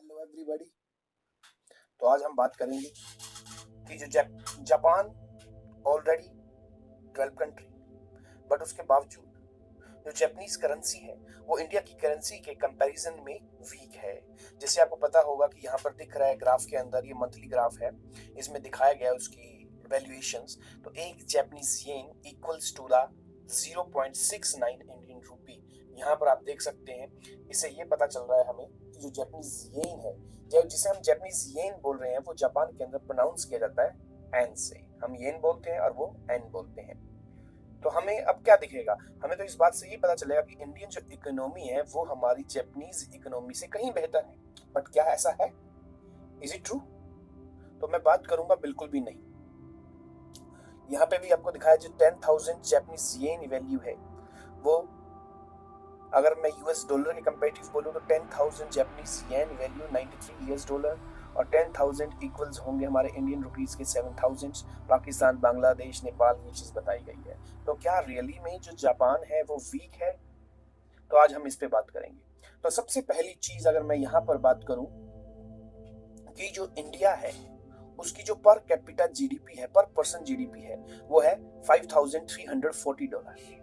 Hello everybody. तो आज हम बात करेंगे कि जो जापान ऑलरेडी 12 कंट्री, बट उसके बावजूद जो जापानीज करेंसी है वो इंडिया की करेंसी के कंपैरिजन में वीक है। जैसे आपको पता होगा कि यहाँ पर दिख रहा है ग्राफ के अंदर, ये मंथली ग्राफ है, इसमें दिखाया गया है उसकी वैल्यूएशंस। तो एक Japanese yen equals to the 0.69 Indian rupee. यहाँ पर आप देख सकते हैं, इससे ये पता चल रहा है हमें कि जो जापानीज येन है, जिसे हम जापानीज येन बोल रहे हैं, वो जापान के अंदर प्रोनाउंस किया जाता है एन से। हम येन बोलते हैं और वो एन बोलते हैं। तो हमें अब क्या दिखेगा, हमें तो इस बात से ये पता चलेगा कि इंडियन जो इकोनॉमी है वो हमारी जापानीज इकोनॉमी से कहीं बेहतर है। बट क्या ऐसा है? Is it true? तो मैं बात करूंगा बिल्कुल भी नहीं। यहाँ पे भी आपको दिखाया जो 10,000 जापानीज येन वैल्यू है, वो अगर मैं यूएस डॉलर के कंपेरेटिव बोलूं तो 10,000 Japanese yen value 93 US dollar, और 10,000 इक्वल्स होंगे हमारे इंडियन रुपीस के 7,000। पाकिस्तान, बांग्लादेश, नेपाल, ये चीज बताई गई है। तो क्या रियली में जो जापान है वो वीक है? तो आज हम इस पे बात करेंगे। तो सबसे पहली चीज अगर मैं यहाँ पर बात करूं कि जो इंडिया है उसकी जो पर कैपिटा जीडीपी है, पर पर्सन जीडीपी है, वो है $5,340,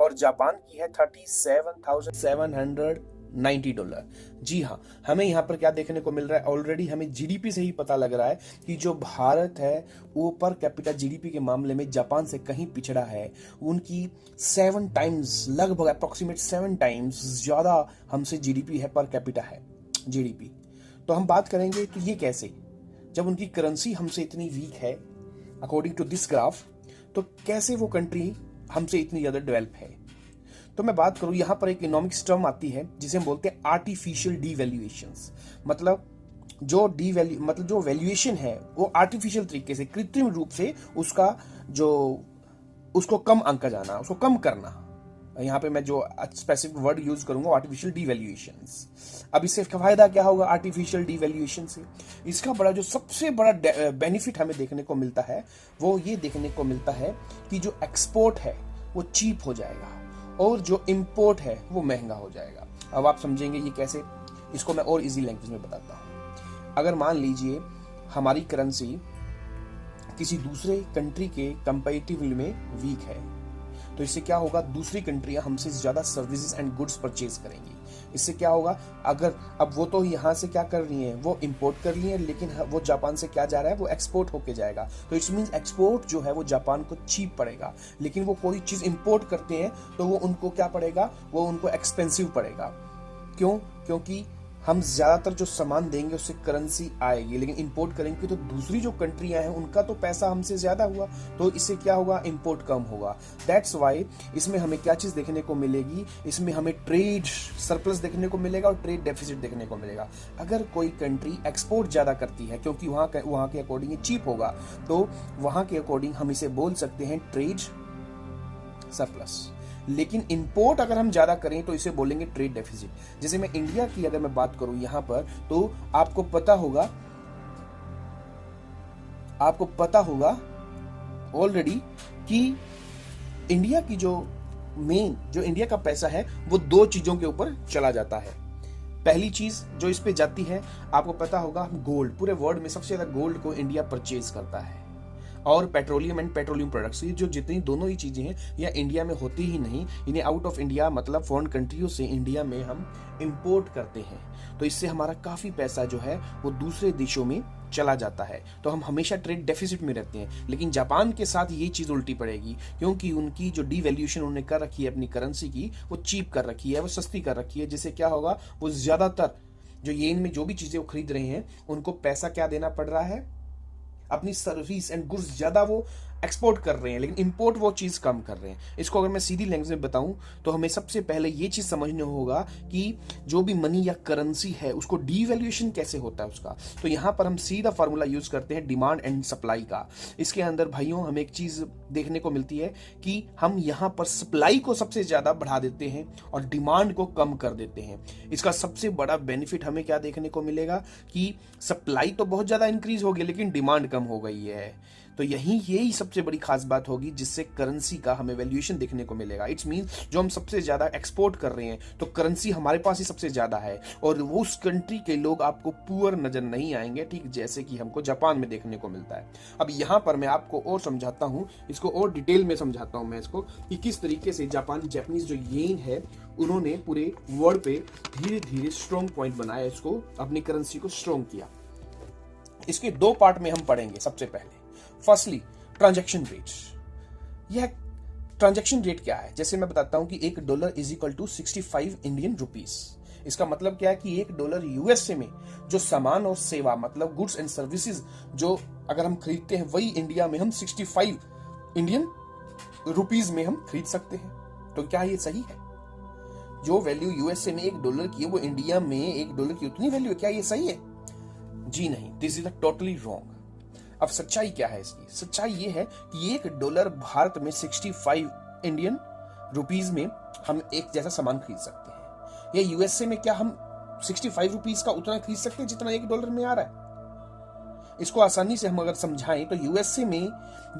और जापान की है $37,790। जी हाँ, हमें यहाँ पर क्या देखने को मिल रहा है, ऑलरेडी हमें जीडीपी से ही पता लग रहा है कि जो भारत है वो पर कैपिटा जीडीपी के मामले में जापान से कहीं पिछड़ा है। उनकी 7 टाइम्स, लगभग अप्रोक्सीमेट 7 टाइम्स ज्यादा हमसे जीडीपी है, पर कैपिटा है जीडीपी। तो हम बात करेंगे कि ये कैसे, जब उनकी करेंसी हमसे इतनी वीक है अकॉर्डिंग टू दिस ग्राफ, तो कैसे वो कंट्री हमसे इतनी ज्यादा डेवलप है। तो मैं बात करूं, यहां पर एक इकोनॉमिक्स टर्म आती है जिसे हम बोलते हैं आर्टिफिशियल डीवैल्यूएशंस। मतलब जो वैल्यूएशन है वो आर्टिफिशियल तरीके से, कृत्रिम रूप से उसको कम आंका जाना, उसको कम करना। यहाँ पे मैं जो स्पेसिफिक वर्ड यूज करूंगा आर्टिफिशियल डीवैल्यूएशंस। अब इससे फायदा क्या होगा आर्टिफिशियल डीवैल्यूएशन से? इसका जो सबसे बड़ा बेनिफिट हमें देखने को मिलता है वो ये देखने को मिलता है कि जो एक्सपोर्ट है वो चीप हो जाएगा और जो इंपोर्ट है वो महंगा हो जाएगा। अब आप समझेंगे ये कैसे, इसको मैं और इजी लैंग्वेज में बताता हूँ। अगर मान लीजिए हमारी करेंसी किसी दूसरे कंट्री के कंपैरेटिवली में वीक है, तो इससे क्या होगा, दूसरी कंट्रियां हमसे ज्यादा सर्विसेज एंड गुड्स परचेज करेंगी। इससे क्या होगा, अगर अब वो तो यहाँ से क्या कर रही हैं, वो इंपोर्ट कर रही हैं, लेकिन वो जापान से क्या जा रहा है, वो एक्सपोर्ट होके जाएगा। तो इट्स मींस एक्सपोर्ट जो है वो जापान को चीप पड़ेगा, लेकिन वो कोई चीज इंपोर्ट करते हैं तो वो उनको क्या पड़ेगा, वो उनको एक्सपेंसिव पड़ेगा। क्यों? क्योंकि हम ज्यादातर जो सामान देंगे उससे करेंसी आएगी, लेकिन इंपोर्ट करेंगे तो दूसरी जो कंट्रियां हैं उनका तो पैसा हमसे ज्यादा हुआ, तो इससे क्या होगा, इंपोर्ट कम होगा। दैट्स वाई इसमें हमें क्या चीज देखने को मिलेगी, इसमें हमें ट्रेड सरप्लस देखने को मिलेगा और ट्रेड डेफिसिट देखने को मिलेगा। अगर कोई कंट्री एक्सपोर्ट ज्यादा करती है क्योंकि वहां के अकॉर्डिंग ये चीप होगा, तो वहां के अकॉर्डिंग हम इसे बोल सकते हैं ट्रेड सरप्लस। लेकिन इंपोर्ट अगर हम ज्यादा करें तो इसे बोलेंगे ट्रेड डेफिसिट। जैसे मैं इंडिया की अगर मैं बात करूं यहां पर, तो आपको पता होगा ऑलरेडी कि इंडिया की जो इंडिया का पैसा है वो 2 चीजों के ऊपर चला जाता है। पहली चीज जो इस पे जाती है, आपको पता होगा, गोल्ड। पूरे वर्ल्ड में सबसे ज्यादा गोल्ड को इंडिया परचेज करता है, और पेट्रोलियम एंड पेट्रोलियम प्रोडक्ट्स, ये जो जितनी दोनों ही चीजें हैं यह इंडिया में होती ही नहीं, इन्हें आउट ऑफ इंडिया मतलब फॉरेन कंट्रियों से इंडिया में हम इंपोर्ट करते हैं। तो इससे हमारा काफी पैसा जो है वो दूसरे देशों में चला जाता है, तो हम हमेशा ट्रेड डेफिसिट में रहते हैं। लेकिन जापान के साथ ये चीज उल्टी पड़ेगी, क्योंकि उनकी जो डीवैल्यूएशन उन्होंने कर रखी है अपनी करेंसी की, वो चीप कर रखी है, वो सस्ती कर रखी है। जिससे क्या होगा, वो ज्यादातर जो येन में जो भी चीजें वो खरीद रहे हैं उनको पैसा क्या देना पड़ रहा है, अपनी सर्विस एंड गुड्स ज्यादा वो एक्सपोर्ट कर रहे हैं, लेकिन इंपोर्ट वो चीज कम कर रहे हैं। इसको अगर मैं सीधी लैंग्वेज में बताऊं तो हमें सबसे पहले ये चीज समझना होगा कि जो भी मनी या करेंसी है उसको डीवैल्यूएशन कैसे होता है उसका। तो यहां पर हम सीधा फार्मूला यूज करते हैं डिमांड एंड सप्लाई का। इसके अंदर भाइयों हमें एक चीज देखने को मिलती है कि हम यहां पर सप्लाई को सबसे ज्यादा बढ़ा देते हैं और डिमांड को कम कर देते हैं। इसका सबसे बड़ा बेनिफिट हमें क्या देखने को मिलेगा कि सप्लाई तो बहुत ज्यादा इंक्रीज हो गई लेकिन डिमांड कम हो गई है। तो यही सबसे बड़ी खास बात होगी जिससे करेंसी का हमें वैल्यूएशन देखने को मिलेगा। इट्स मीन जो हम सबसे ज्यादा एक्सपोर्ट कर रहे हैं तो करेंसी हमारे पास ही सबसे ज्यादा है, और वो उस कंट्री के लोग आपको पुअर नजर नहीं आएंगे, ठीक जैसे कि हमको जापान में देखने को मिलता है। अब यहां पर मैं आपको और समझाता हूं, इसको और डिटेल में समझाता हूं मैं इसको, कि किस तरीके से जापानीज जो येन है उन्होंने पूरे वर्ल्ड पे धीरे धीरे स्ट्रॉन्ग पॉइंट बनाया, इसको अपनी करेंसी को स्ट्रॉन्ग किया। इसके दो पार्ट में हम पढ़ेंगे। सबसे पहले फर्स्टली ट्रांजैक्शन रेट्स। यह ट्रांजैक्शन रेट क्या है, जैसे मैं बताता हूं कि $1 is equal to 65 Indian rupees. इसका मतलब क्या है कि $1 यूएसए में जो सामान और सेवा मतलब गुड्स एंड सर्विसेज जो अगर हम खरीदते हैं वही इंडिया में हम 65 इंडियन रुपीस में हम खरीद सकते हैं। तो क्या ये सही है? जो वैल्यू यूएसए में $1 की है वो इंडिया में $1 की उतनी वैल्यू है, क्या ये सही है? जी नहीं, दिस इज टोटली रॉन्ग। अब सच्चाई क्या है इसकी? सच्चाई ये है कि $1 भारत में 65 इंडियन रुपीस में हम एक जैसा सामान खरीद सकते हैं। या यूएसए में क्या हम 65 रुपीस का उतना खरीद सकते हैं जितना $1 में आ रहा है? इसको आसानी से हम अगर समझाएं तो यूएसए में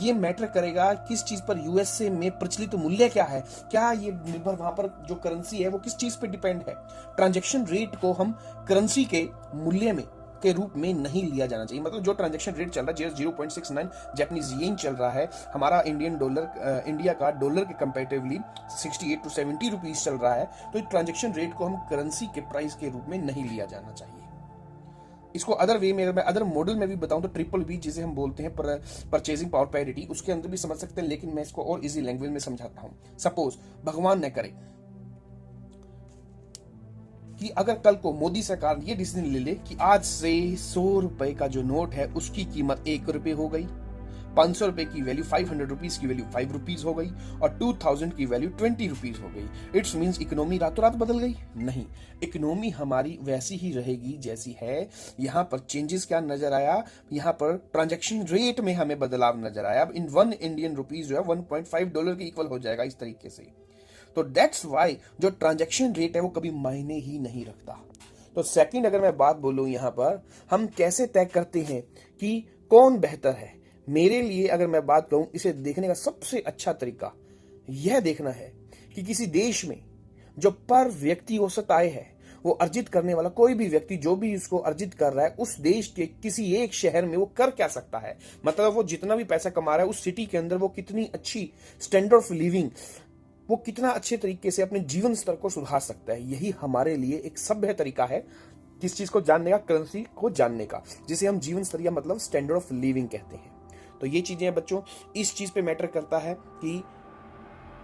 ये मैटर करेगा किस चीज पर यूएसए में प्रचलित मूल्य क्या है, क्या ये निर्भर वहां पर जो करेंसी है वो किस चीज पे डिपेंड है। ट्रांजैक्शन रेट को हम करेंसी के मूल्य में के रूप में नहीं लिया जाना चाहिए। मतलब जो ट्रांजैक्शन रेट चल रहा है 0.69 जापानीज येन चल रहा है, हमारा इंडिया का डॉलर के कंपैरेटिवली 68 to 70 रुपीस चल रहा है, तो ट्रांजैक्शन रेट को हम करेंसी के प्राइस के रूप में नहीं लिया जाना चाहिए। इसको अदर वे में मैं अदर मॉडल में भी बताऊं तो BBB जिसे हम बोलते हैं परचेजिंग पावर पैरिटी, उसके अंदर भी समझ सकते हैं, लेकिन मैं इसको और इजी लैंग्वेज में समझाता हूं। सपोज भगवान न करे कि अगर कल को मोदी सरकार ये डिसीजन ले ले कि आज से 100 रुपए का जो नोट है उसकी कीमत ₹1 हो गई, 500 रुपए की वैल्यू 500 रुपीज की वैल्यू ₹5 हो गई और 2000 की वैल्यू ₹20 हो गई। इट्स मींस इकोनॉमी रातों रात बदल गई? नहीं, इकोनॉमी हमारी वैसी ही रहेगी जैसी है। यहाँ पर चेंजेस क्या नजर आया? यहाँ पर ट्रांजैक्शन रेट में हमें बदलाव नजर आया। अब इन 1 इंडियन रुपीज जो है $1.5 के इक्वल हो जाएगा इस तरीके से। तो दैट्स वाई जो ट्रांजैक्शन रेट है वो कभी मायने ही नहीं रखता। तो सेकंड अगर मैं बात बोलूं, यहां पर हम कैसे तय करते हैं कि कौन बेहतर है? मेरे लिए अगर मैं बात करूं, इसे देखने का सबसे अच्छा तरीका यह देखना है कि किसी देश में जो पर व्यक्ति औसत आय है वो अर्जित करने वाला कोई भी व्यक्ति जो भी इसको अर्जित कर रहा है उस देश के किसी एक शहर में वो कर क्या सकता है। मतलब वो जितना भी पैसा कमा रहा है उस सिटी के अंदर वो कितनी अच्छी स्टैंडर्ड ऑफ लिविंग, वो कितना अच्छे तरीके से अपने जीवन स्तर को सुधार सकता है। यही हमारे लिए एक सभ्य तरीका है किस चीज को जानने का, करेंसी को जानने का, जिसे हम जीवन स्तर या मतलब स्टैंडर्ड ऑफ लिविंग कहते हैं। तो ये चीजें हैं बच्चों, इस चीज पे मैटर करता है कि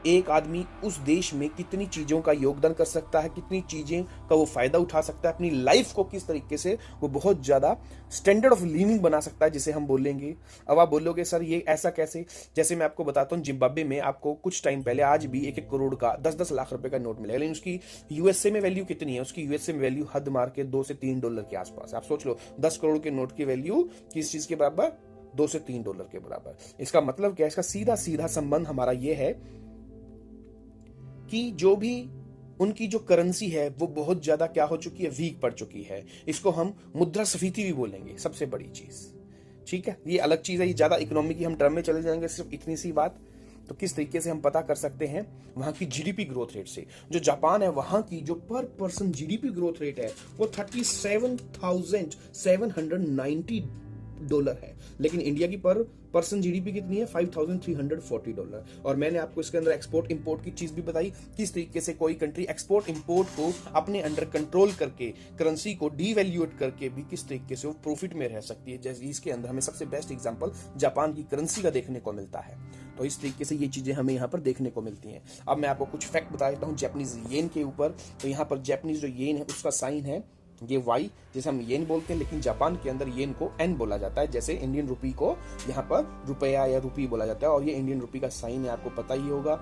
एक आदमी उस देश में कितनी चीजों का योगदान कर सकता है, कितनी चीजें का वो फायदा उठा सकता है, अपनी लाइफ को किस तरीके से वो बहुत ज्यादा स्टैंडर्ड ऑफ लिविंग बना सकता है, जिसे हम बोलेंगे। अब आप बोलोगे सर ये ऐसा कैसे? जैसे मैं आपको बताता हूँ, जिम्बाब्वे में आपको कुछ टाइम पहले आज भी 1-1 करोड़ का 10-10 लाख रुपए का नोट मिलेगा, लेकिन उसकी यूएसए में वैल्यू कितनी है? उसकी यूएसए में वैल्यू हद मार के $2 से $3 के आसपास। आप सोच लो 10 करोड़ के नोट की वैल्यू किस चीज के बराबर? $2 से $3 के बराबर। इसका मतलब क्या? इसका सीधा सीधा संबंध हमारा ये है कि जो भी उनकी जो करेंसी है वो बहुत ज्यादा क्या हो चुकी है? वीक पड़ चुकी है। इसको हम मुद्रास्फीति भी बोलेंगे, सबसे बड़ी चीज। ठीक है, ये अलग चीज है, ये ज्यादा इकोनॉमी की हम टर्म में चले जाएंगे। सिर्फ इतनी सी बात तो किस तरीके से हम पता कर सकते हैं वहां की जीडीपी ग्रोथ रेट से। जो जापान है वहां की जो पर पर्सन जीडीपी ग्रोथ रेट है वो $37,790 है, लेकिन इंडिया की पर पर्सन जीडीपी कितनी है? $5,340। और मैंने आपको इसके अंदर एक्सपोर्ट इंपोर्ट की चीज भी बताई, किस तरीके से कोई कंट्री एक्सपोर्ट इंपोर्ट को अपने अंडर कंट्रोल करके करेंसी को डीवैल्यूएट करके भी किस तरीके से वो प्रॉफिट में रह सकती है। जैसे इसके अंदर हमें सबसे बेस्ट एग्जांपल जापान की करेंसी का देखने को मिलता है। तो इस तरीके से ये चीजें हमें यहाँ पर देखने को मिलती हैं। अब मैं आपको कुछ फैक्ट बता देता हूँ जापानीज येन के ऊपर। तो यहाँ पर जापानीज जो येन है उसका साइन है ये वाई, जैसे हम येन बोलते हैं, लेकिन जापान के अंदर येन को एन बोला जाता है, जैसे इंडियन रुपी को यहाँ पर रुपया या रुपी बोला जाता है। और ये इंडियन रुपी का साइन है, आपको पता ही होगा।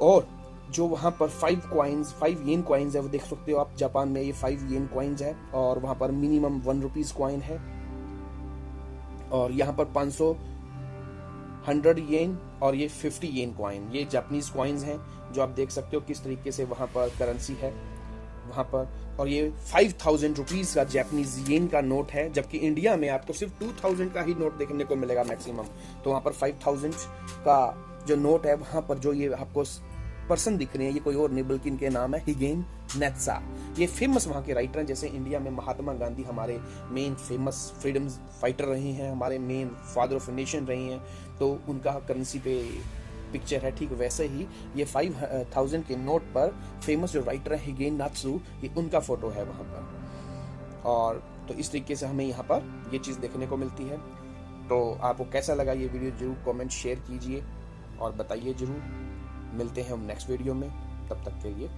और जो वहां पर 5 येन कॉइन्स है वो देख सकते हो आप, जापान में ये 5 येन कॉइन्स है। और वहां पर मिनिमम 1 रुपीज कॉइन है। और यहाँ पर 500 100 येन और ये 50 येन कॉइन, ये जापानीज कॉइन्स हैं जो आप देख सकते हो किस तरीके से वहां पर करेंसी है। वहाँ पर। और ये 5000 रुपीज़ का जैपनीज येन का नोट है, जबकि इंडिया में आपको सिर्फ 2000 का ही नोट देखने को मिलेगा मैक्सिमम। तो वहाँ पर 5000 का जो नोट है, वहाँ पर जो ये आपको पर्सन दिख रहे हैं, ये कोई और नहीं बल्कि इनके नाम है हिगेन नेत्सा। ये फेमस वहाँ के राइटर हैं। जैसे इंडिया में महात्मा गांधी हमारे मेन फेमस फ्रीडम फाइटर रहे हैं, हमारे मेन फादर ऑफ नेशन रहे हैं, तो उनका करेंसी पे पिक्चर है। ठीक वैसे ही ये 5000 के नोट पर फेमस जो राइटर है हिगेन नात्सू, ये उनका फोटो है वहाँ पर। और तो इस तरीके से हमें यहाँ पर ये चीज़ देखने को मिलती है। तो आपको कैसा लगा ये वीडियो जरूर कमेंट शेयर कीजिए और बताइए जरूर। मिलते हैं हम नेक्स्ट वीडियो में, तब तक के लिए